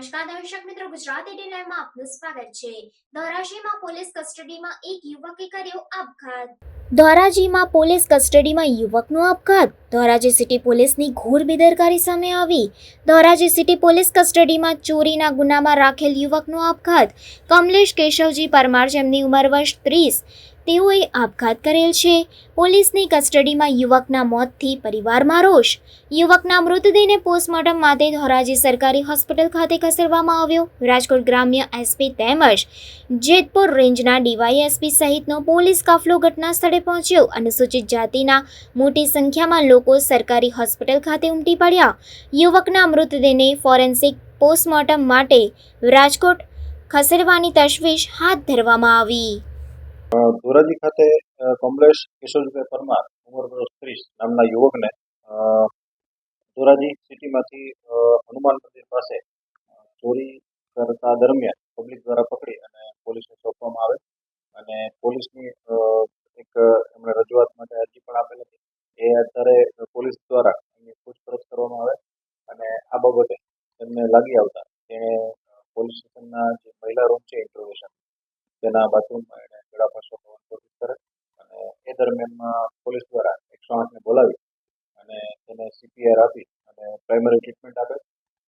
નમસ્કાર દર્શક મિત્રો, ગુજરાત 18 લાઈવમાં આપનું સ્વાગત છે। ધોરાજીમાં પોલીસ કસ્ટડીમાં એક યુવકે કર્યો આપઘાત। ધોરાજીમાં પોલીસ કસ્ટડીમાં યુવકનો આપઘાત। ધોરાજી સિટી પોલીસની ઘોર બેદરકારી સામે આવી। ધોરાજી સિટી પોલીસ કસ્ટડીમાં ચોરીના ગુનામાં રાખેલ યુવકનો આપઘાત। કમલેશ કેશવજી પરમાર, જેમની ઉંમર વર્ષ 30, તેઓએ આપઘાત કરેલ છે। પોલીસની કસ્ટડીમાં યુવકના મોતથી પરિવારમાં રોષ। યુવકના મૃતદેહને પોસ્ટમોર્ટમ માટે ધોરાજી સરકારી હોસ્પિટલ ખાતે ખસેડવામાં આવ્યો। રાજકોટ ગ્રામ્ય એસપી તેમજ જેતપુર રેન્જના ડીવાયએસપી સહિતનો પોલીસ કાફલો ઘટના સ્થળે પહોંચ્યો। અનુસૂચિત જાતિના મોટી સંખ્યામાં લોકો સરકારી હોસ્પિટલ ખાતે ઉમટી પડ્યા। યુવકના મૃતદેહને ફોરેન્સિક પોસ્ટમોર્ટમ માટે રાજકોટ ખસેડવાની તજવીજ હાથ ધરવામાં આવી। ધોરાજી ખાતે કમલેશ કેશવજીભાઈ પરમાર, ઉંમર વર્ષ 30 નામના યુવકને ધોરાજી સિટીમાંથી હનુમાન મંદિર પાસે ચોરી કરતા દરમિયાન પબ્લિક દ્વારા પકડી અને પોલીસને સોંપવામાં આવે અને પોલીસની એક એમણે રજૂઆત માટે અરજી પણ આપેલ હતી। એ આધારે પોલીસ દ્વારા એમની પૂછપરછ કરવામાં આવે અને આ બાબતે એમને લાગી આવતા તેણે પોલીસ સ્ટેશનના જે મહિલા રૂમ છે ઇન્ટરોગેશન તેના બાથરૂમમાં એને ગળાફાંસો કોશિશ કરે અને એ દરમિયાનમાં પોલીસ દ્વારા 108ને બોલાવી અને તેને CPR આપી અને પ્રાઇમરી ટ્રીટમેન્ટ આપે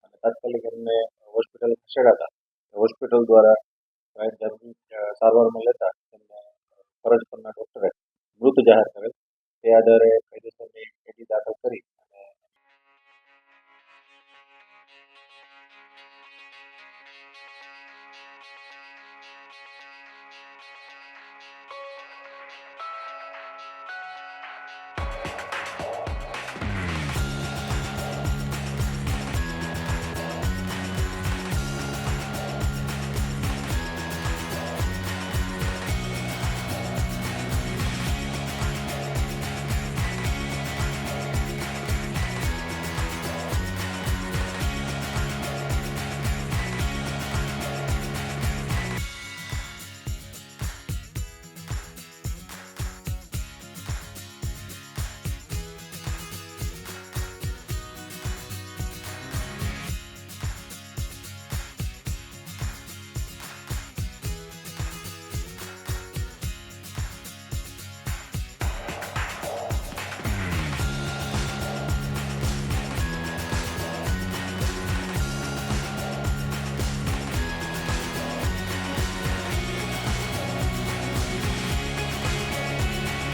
અને તાત્કાલિક એમને હોસ્પિટલ ખસેડાતા હોસ્પિટલ દ્વારા જરૂરી સારવારમાં લેતા તેમને ફરજ પરના ડૉક્ટરે મૃત જાહેર કરેલ। તે આધારે કાયદેસરની એડી દાખલ કરી અને